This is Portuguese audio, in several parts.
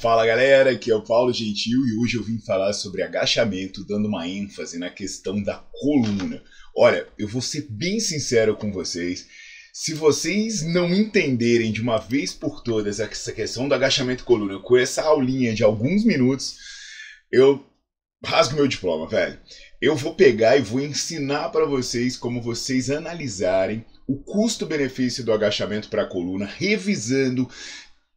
Fala galera, aqui é o Paulo Gentil e hoje eu vim falar sobre agachamento, dando uma ênfase na questão da coluna. Olha, eu vou ser bem sincero com vocês, se vocês não entenderem de uma vez por todas essa questão do agachamento coluna com essa aulinha de alguns minutos, eu rasgo meu diploma, velho. Eu vou pegar e vou ensinar para vocês como vocês analisarem o custo-benefício do agachamento para a coluna, revisando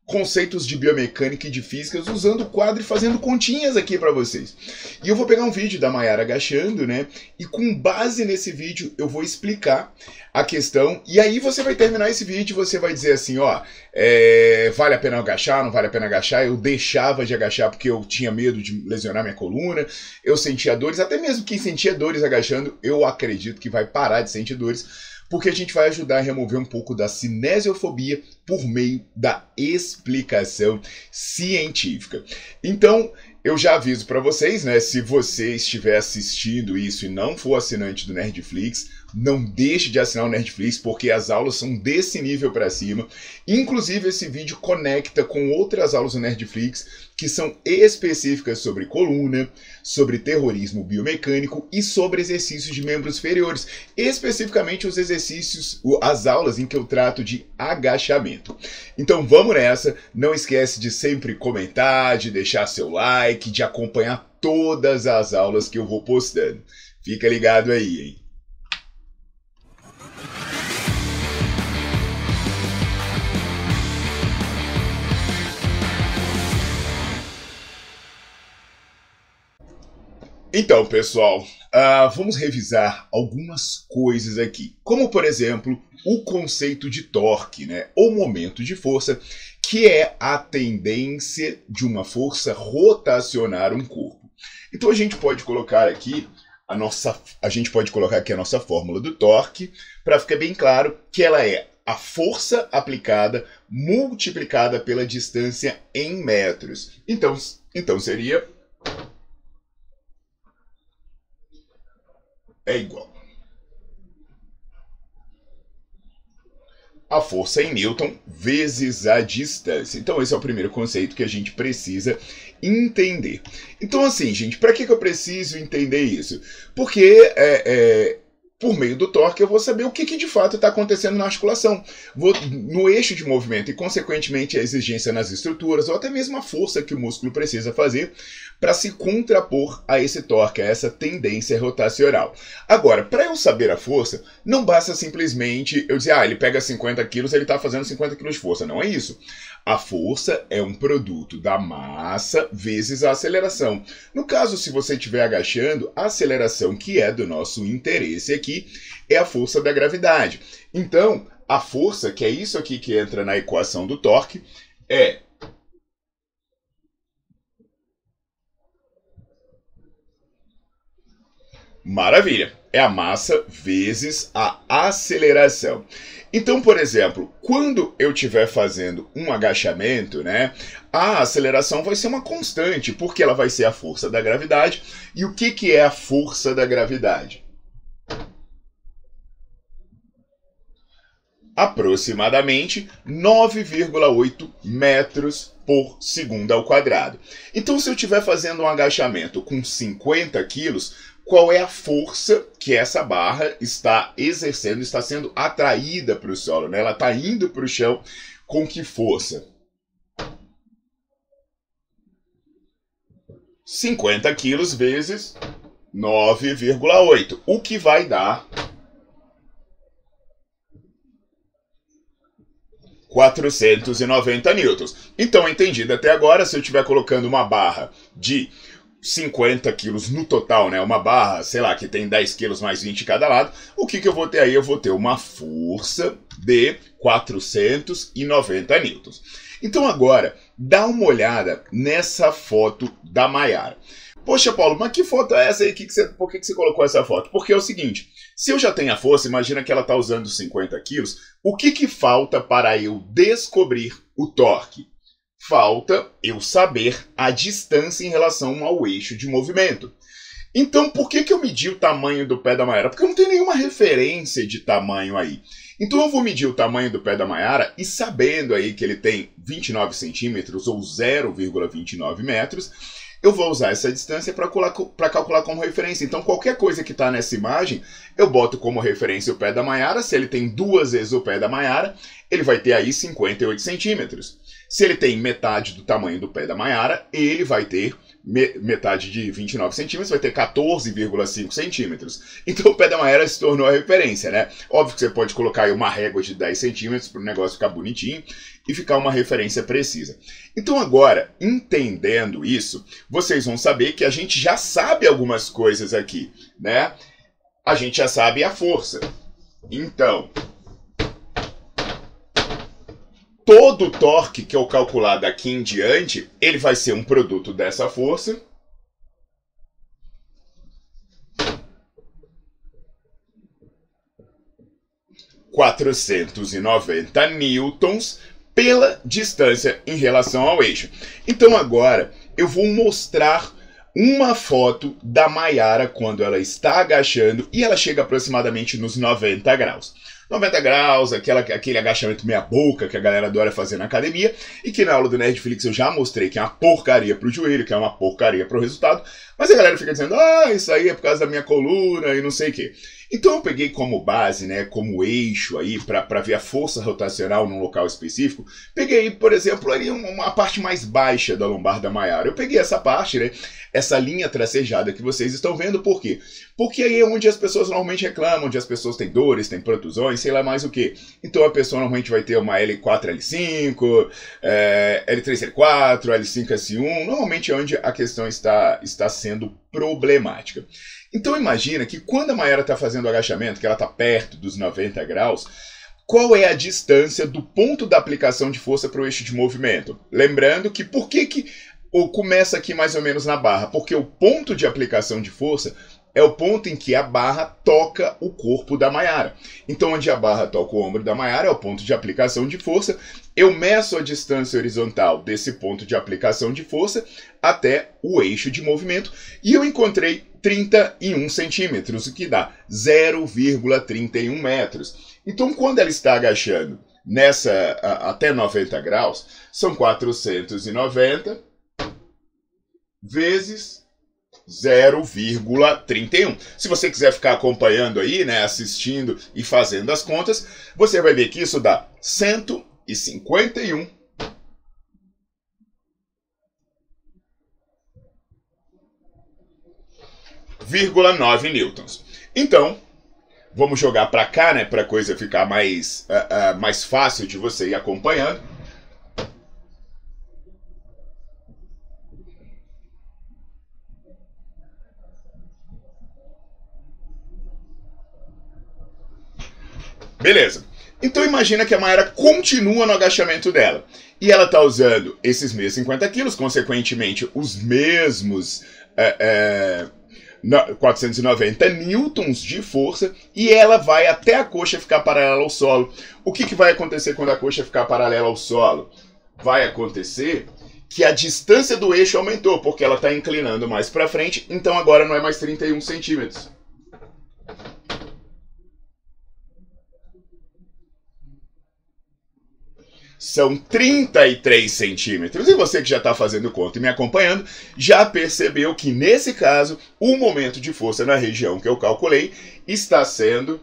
conceitos de biomecânica e de física, usando o quadro e fazendo continhas aqui para vocês. E eu vou pegar um vídeo da Mayara agachando, né? E com base nesse vídeo eu vou explicar a questão. E aí você vai terminar esse vídeo e você vai dizer assim, ó, vale a pena agachar, não vale a pena agachar? Eu deixava de agachar porque eu tinha medo de lesionar minha coluna, eu sentia dores, até mesmo quem sentia dores agachando, eu acredito que vai parar de sentir dores, porque a gente vai ajudar a remover um pouco da cinesiofobia por meio da explicação científica. Então, eu já aviso para vocês, né? Se você estiver assistindo isso e não for assinante do Nerdflix, não deixe de assinar o Nerdflix, porque as aulas são desse nível para cima. Inclusive, esse vídeo conecta com outras aulas do Nerdflix, que são específicas sobre coluna, sobre terrorismo biomecânico e sobre exercícios de membros inferiores. Especificamente os exercícios, as aulas em que eu trato de agachamento. Então vamos nessa, não esquece de sempre comentar, de deixar seu like, de acompanhar todas as aulas que eu vou postando. Fica ligado aí, hein? Então, pessoal, vamos revisar algumas coisas aqui, como, por exemplo, o conceito de torque, né, ou momento de força, que é a tendência de uma força rotacionar um corpo. Então, a gente pode colocar aqui a nossa fórmula do torque, para ficar bem claro que ela é a força aplicada multiplicada pela distância em metros. Então seria igual a força em Newton vezes a distância. Então esse é o primeiro conceito que a gente precisa entender. Então assim, gente, para que eu preciso entender isso? Porque por meio do torque eu vou saber o que de fato está acontecendo na articulação, no eixo de movimento e, consequentemente, a exigência nas estruturas ou até mesmo a força que o músculo precisa fazer para se contrapor a esse torque, a essa tendência rotacional. Agora, para eu saber a força, não basta simplesmente eu dizer, ele pega 50 quilos, ele está fazendo 50 quilos de força. Não é isso. A força é um produto da massa vezes a aceleração. No caso, se você estiver agachando, a aceleração que é do nosso interesse aqui é a força da gravidade. Então, a força, que é isso aqui que entra na equação do torque, é maravilha, é a massa vezes a aceleração. Então, por exemplo, quando eu estiver fazendo um agachamento, né, a aceleração vai ser uma constante, porque ela vai ser a força da gravidade. E o que é a força da gravidade? Aproximadamente 9,8 metros por segundo ao quadrado. Então, se eu estiver fazendo um agachamento com 50 quilos, qual é a força que essa barra está exercendo, está sendo atraída para o solo, né? Ela está indo para o chão com que força? 50 quilos vezes 9,8, o que vai dar 490 newtons. Então, entendido até agora, se eu estiver colocando uma barra de 50 quilos no total, né? Uma barra, sei lá, que tem 10 quilos mais 20 de cada lado, o que eu vou ter aí? Eu vou ter uma força de 490 newtons. Então agora, dá uma olhada nessa foto da Mayara. Poxa, Paulo, mas que foto é essa aí? Por que você colocou essa foto? Porque é o seguinte, se eu já tenho a força, imagina que ela está usando 50 quilos, o que falta para eu descobrir o torque? Falta eu saber a distância em relação ao eixo de movimento. Então, por que eu medi o tamanho do pé da Mayara? Porque eu não tenho nenhuma referência de tamanho aí. Então eu vou medir o tamanho do pé da Mayara e sabendo aí que ele tem 29 centímetros ou 0,29 metros, eu vou usar essa distância para calcular como referência. Então qualquer coisa que está nessa imagem, eu boto como referência o pé da Mayara. Se ele tem 2 vezes o pé da Mayara, ele vai ter aí 58 centímetros. Se ele tem metade do tamanho do pé da Mayara, ele vai ter metade de 29 centímetros, vai ter 14,5 centímetros. Então o pé da Mayara se tornou a referência, né? Óbvio que você pode colocar aí uma régua de 10 centímetros para o negócio ficar bonitinho e ficar uma referência precisa. Então agora, entendendo isso, vocês vão saber que a gente já sabe algumas coisas aqui, né? A gente já sabe a força. Então, todo o torque que eu calcular daqui em diante, ele vai ser um produto dessa força. ...490 newtons pela distância em relação ao eixo. Então agora eu vou mostrar uma foto da Mayara quando ela está agachando e ela chega aproximadamente nos 90 graus. 90 graus, aquele agachamento meia boca que a galera adora fazer na academia e que na aula do Nerdflix eu já mostrei que é uma porcaria pro joelho, que é uma porcaria pro resultado, mas a galera fica dizendo, isso aí é por causa da minha coluna e não sei o quê. Então eu peguei como base, né, como eixo aí, para ver a força rotacional num local específico, peguei, por exemplo, ali uma parte mais baixa da lombar da Mayara. Eu peguei essa parte, né, essa linha tracejada que vocês estão vendo, por quê? Porque aí é onde as pessoas normalmente reclamam, onde as pessoas têm dores, têm protusões, sei lá mais o quê. Então a pessoa normalmente vai ter uma L4, L5, L3, L4, L5, S1, normalmente é onde a questão está sendo problemática. Então imagina que quando a Mayara está fazendo o agachamento, que ela está perto dos 90 graus, qual é a distância do ponto da aplicação de força para o eixo de movimento? Lembrando que por que começa aqui mais ou menos na barra? Porque o ponto de aplicação de força é o ponto em que a barra toca o corpo da Mayara. Então onde a barra toca o ombro da Mayara é o ponto de aplicação de força. Eu meço a distância horizontal desse ponto de aplicação de força até o eixo de movimento e eu encontrei 31 centímetros, o que dá 0,31 metros. Então, quando ela está agachando até 90 graus, são 490 vezes 0,31. Se você quiser ficar acompanhando aí, né, assistindo e fazendo as contas, você vai ver que isso dá 151,9 newtons. Então, vamos jogar para cá, né, para a coisa ficar mais fácil de você ir acompanhando. Beleza. Então imagina que a Mayara continua no agachamento dela. E ela está usando esses mesmos 50 quilos, consequentemente os mesmos 490 newtons de força, e ela vai até a coxa ficar paralela ao solo. O que vai acontecer quando a coxa ficar paralela ao solo? Vai acontecer que a distância do eixo aumentou, porque ela está inclinando mais para frente, então agora não é mais 31 centímetros. São 33 centímetros. E você que já está fazendo conta e me acompanhando, já percebeu que nesse caso, o momento de força na região que eu calculei está sendo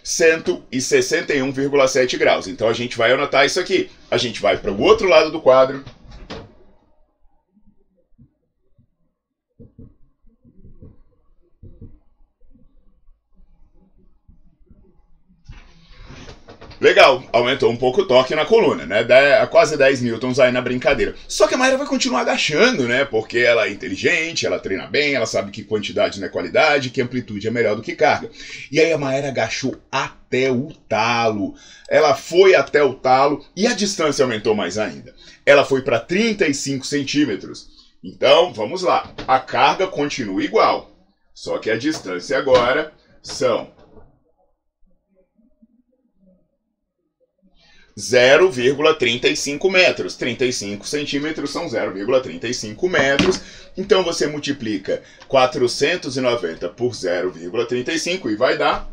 161,7 graus. Então a gente vai anotar isso aqui. A gente vai para o outro lado do quadro. Legal, aumentou um pouco o torque na coluna, né? Quase 10 newtons aí na brincadeira. Só que a Mayara vai continuar agachando, né? Porque ela é inteligente, ela treina bem, ela sabe que quantidade não é qualidade, que amplitude é melhor do que carga. E aí a Mayara agachou até o talo. Ela foi até o talo e a distância aumentou mais ainda. Ela foi para 35 centímetros. Então, vamos lá. A carga continua igual. Só que a distância agora são 0,35 metros. 35 centímetros são 0,35 metros. Então você multiplica 490 por 0,35 e vai dar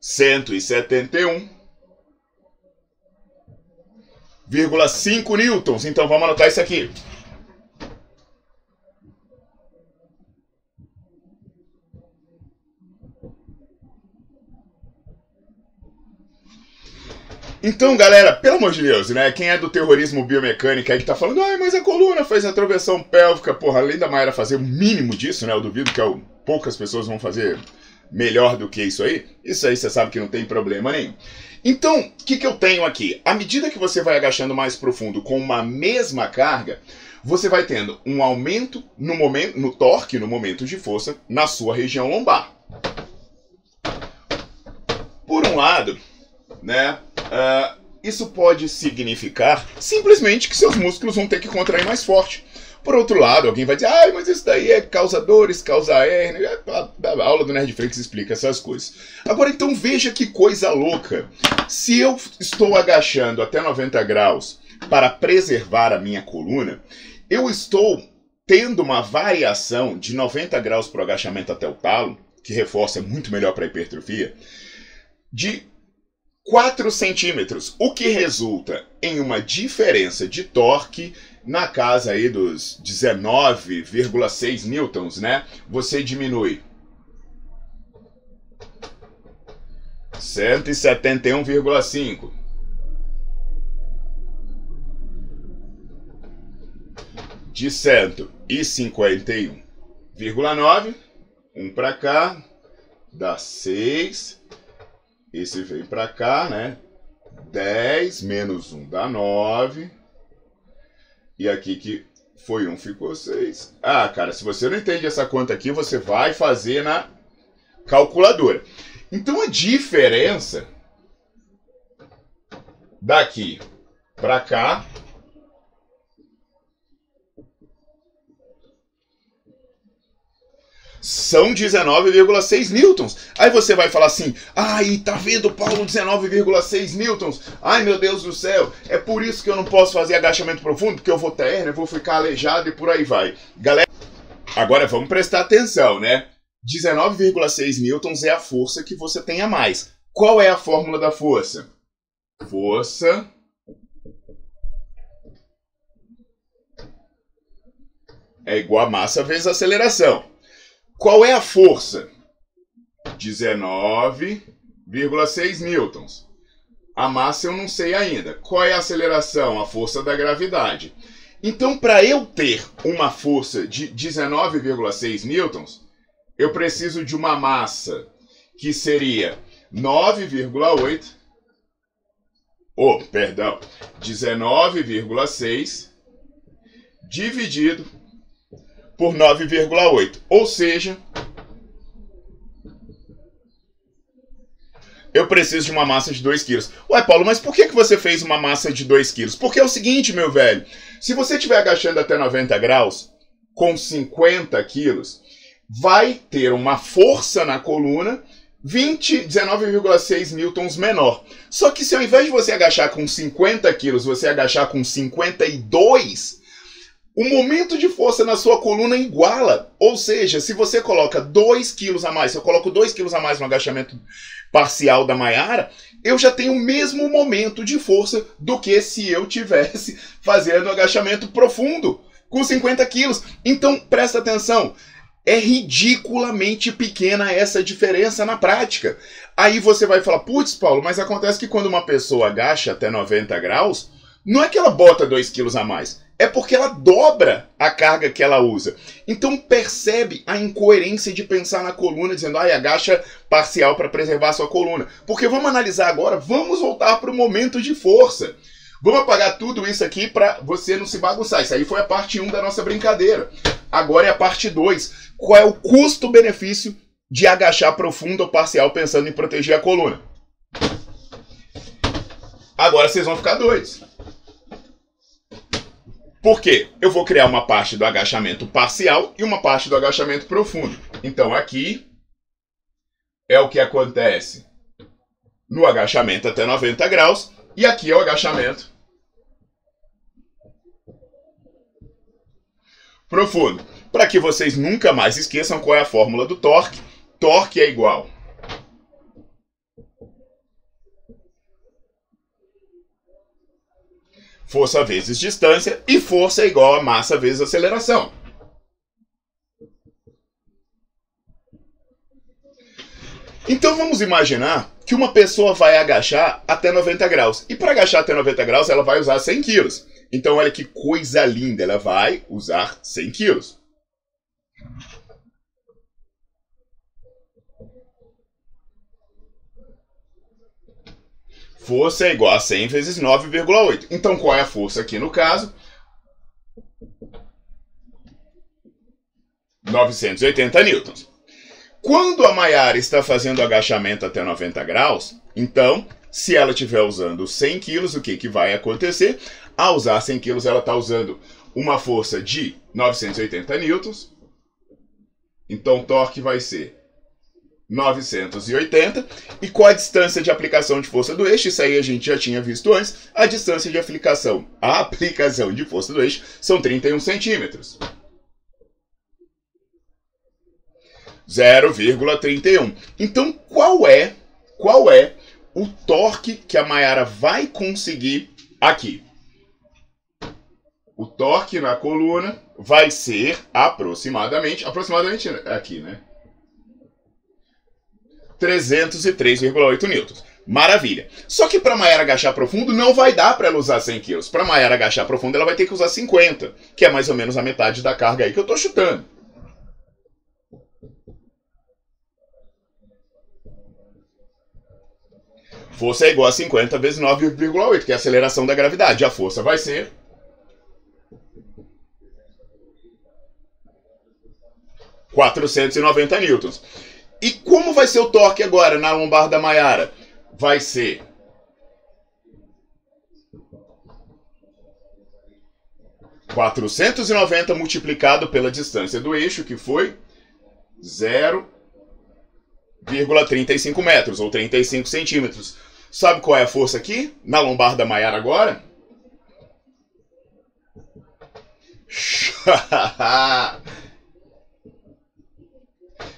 171,5 newtons. Então vamos anotar isso aqui. Então, galera, pelo amor de Deus, né? Quem é do terrorismo biomecânico aí que tá falando, ai, mas a coluna fez a introversão pélvica, porra, além da Mayara fazer o mínimo disso, né? Eu duvido que poucas pessoas vão fazer melhor do que isso aí. Isso aí você sabe que não tem problema nenhum. Então, o que eu tenho aqui? À medida que você vai agachando mais profundo com uma mesma carga, você vai tendo um aumento no torque, no momento de força, na sua região lombar. Por um lado, né? Isso pode significar simplesmente que seus músculos vão ter que contrair mais forte. Por outro lado, alguém vai dizer, ah, mas isso daí é causa dores, causa hérnia. A aula do Nerdflix explica essas coisas. Agora, então, veja que coisa louca. Se eu estou agachando até 90 graus para preservar a minha coluna, eu estou tendo uma variação de 90 graus para o agachamento até o talo, que reforça muito melhor para a hipertrofia, de 4 centímetros, o que resulta em uma diferença de torque na casa aí dos 19,6 newtons, né? Você diminui 171,5 de 151,9, um para cá, dá 6. Esse vem para cá, né? 10 menos 1 dá 9. E aqui que foi 1, ficou 6. Ah, cara, se você não entende essa conta aqui, você vai fazer na calculadora. Então a diferença daqui para cá são 19,6 newtons. Aí você vai falar assim, ai, tá vendo, Paulo, 19,6 newtons? Ai, meu Deus do céu, é por isso que eu não posso fazer agachamento profundo, porque eu vou ter hérnia, vou ficar aleijado e por aí vai. Galera, agora vamos prestar atenção, né? 19,6 newtons é a força que você tem a mais. Qual é a fórmula da força? Força é igual a massa vezes a aceleração. Qual é a força? 19,6 newtons. A massa eu não sei ainda. Qual é a aceleração? A força da gravidade. Então, para eu ter uma força de 19,6 newtons, eu preciso de uma massa que seria 19,6 dividido por 9,8. Ou seja, eu preciso de uma massa de 2 kg. Ué, Paulo, mas por que você fez uma massa de 2 kg? Porque é o seguinte, meu velho. Se você estiver agachando até 90 graus com 50 quilos, vai ter uma força na coluna 19,6 newtons menor. Só que se ao invés de você agachar com 50 quilos, você agachar com 52, o momento de força na sua coluna iguala. Ou seja, se você coloca 2 quilos a mais, se eu coloco 2 quilos a mais no agachamento parcial da Mayara, eu já tenho o mesmo momento de força do que se eu tivesse fazendo agachamento profundo com 50 quilos. Então, presta atenção. É ridiculamente pequena essa diferença na prática. Aí você vai falar, putz, Paulo, mas acontece que quando uma pessoa agacha até 90 graus, não é que ela bota 2 quilos a mais, é porque ela dobra a carga que ela usa. Então percebe a incoerência de pensar na coluna, dizendo, agacha parcial para preservar a sua coluna. Porque vamos analisar agora, vamos voltar para o momento de força. Vamos apagar tudo isso aqui para você não se bagunçar. Isso aí foi a parte 1 da nossa brincadeira. Agora é a parte 2. Qual é o custo-benefício de agachar profundo ou parcial pensando em proteger a coluna? Agora vocês vão ficar doidos. Por quê? Eu vou criar uma parte do agachamento parcial e uma parte do agachamento profundo. Então aqui é o que acontece. no agachamento até 90 graus, e aqui é o agachamento profundo. Para que vocês nunca mais esqueçam qual é a fórmula do torque. Torque é igual força vezes distância, e força é igual a massa vezes aceleração. Então vamos imaginar que uma pessoa vai agachar até 90 graus. E para agachar até 90 graus ela vai usar 100 quilos. Então olha que coisa linda, ela vai usar 100 quilos. Força é igual a 100 vezes 9,8. Então qual é a força aqui no caso? 980 newtons. Quando a Mayara está fazendo agachamento até 90 graus, então, se ela estiver usando 100 quilos, o que vai acontecer? Ao usar 100 quilos, ela está usando uma força de 980 newtons. Então o torque vai ser 980. E qual a distância de aplicação de força do eixo? Isso aí a gente já tinha visto antes. A distância de aplicação de força do eixo são 31 centímetros. 0,31. Então qual é o torque que a Mayara vai conseguir aqui? O torque na coluna vai ser aproximadamente aqui, né? 303,8 newtons. Maravilha. Só que para a Mayara agachar profundo não vai dar para ela usar 100 quilos. Para a Mayara agachar profundo ela vai ter que usar 50, que é mais ou menos a metade da carga aí que eu estou chutando. Força é igual a 50 vezes 9,8, que é a aceleração da gravidade. A força vai ser 490 newtons. E como vai ser o torque agora na lombar da Mayara? Vai ser 490 multiplicado pela distância do eixo, que foi 0,35 metros, ou 35 centímetros. Sabe qual é a força aqui, na lombar da Mayara agora?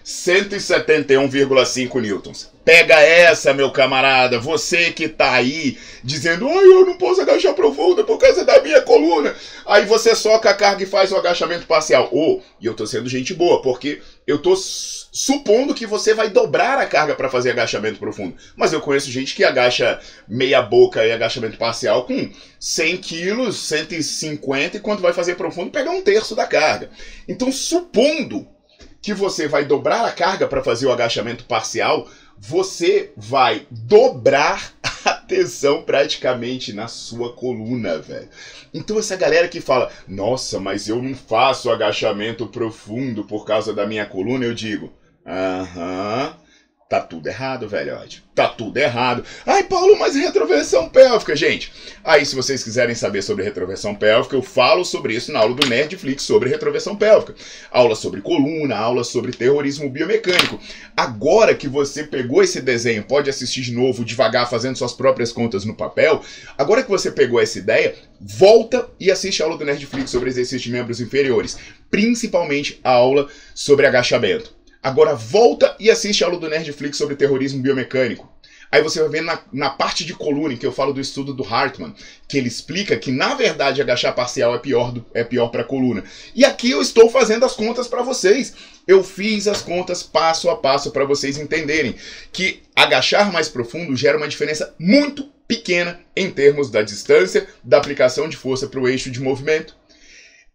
171,5 newtons. Pega essa, meu camarada, você que tá aí dizendo, eu não posso agachar profundo por causa da minha coluna. Aí você soca a carga e faz o agachamento parcial. E eu tô sendo gente boa, porque eu tô supondo que você vai dobrar a carga para fazer agachamento profundo. Mas eu conheço gente que agacha meia boca e agachamento parcial com 100 quilos, 150, e quando vai fazer profundo pega um terço da carga. Então, supondo que você vai dobrar a carga para fazer o agachamento parcial, você vai dobrar a tensão praticamente na sua coluna, velho. Então essa galera que fala, nossa, mas eu não faço agachamento profundo por causa da minha coluna, eu digo, tá tudo errado, velhote. Tá tudo errado. Ai, Paulo, mas retroversão pélvica, gente. Aí, se vocês quiserem saber sobre retroversão pélvica, eu falo sobre isso na aula do Nerdflix sobre retroversão pélvica. Aula sobre coluna, aula sobre terrorismo biomecânico. Agora que você pegou esse desenho, pode assistir de novo, devagar, fazendo suas próprias contas no papel. Agora que você pegou essa ideia, volta e assiste a aula do Nerdflix sobre exercícios de membros inferiores. Principalmente a aula sobre agachamento. Agora volta e assiste a aula do Nerdflix sobre terrorismo biomecânico. Aí você vai ver na parte de coluna, em que eu falo do estudo do Hartman, que ele explica que, na verdade, agachar parcial é pior para a coluna. E aqui eu estou fazendo as contas para vocês. Eu fiz as contas passo a passo para vocês entenderem que agachar mais profundo gera uma diferença muito pequena em termos da distância da aplicação de força para o eixo de movimento.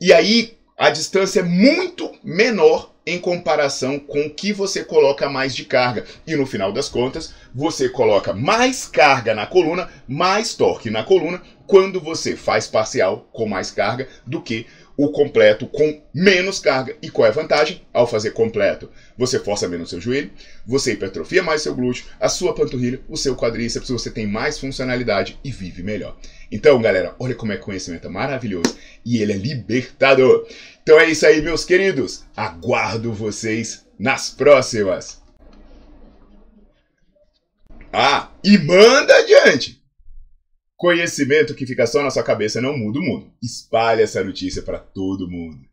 E aí a distância é muito menor em comparação com o que você coloca mais de carga. E no final das contas, você coloca mais carga na coluna, mais torque na coluna, quando você faz parcial com mais carga do que o completo com menos carga. E qual é a vantagem? Ao fazer completo, você força menos seu joelho, você hipertrofia mais seu glúteo, a sua panturrilha, o seu quadríceps, você tem mais funcionalidade e vive melhor. Então, galera, olha como é que o conhecimento é maravilhoso e ele é libertador. Então é isso aí, meus queridos. Aguardo vocês nas próximas. Ah, e manda adiante! Conhecimento que fica só na sua cabeça não muda o mundo. Espalhe essa notícia para todo mundo.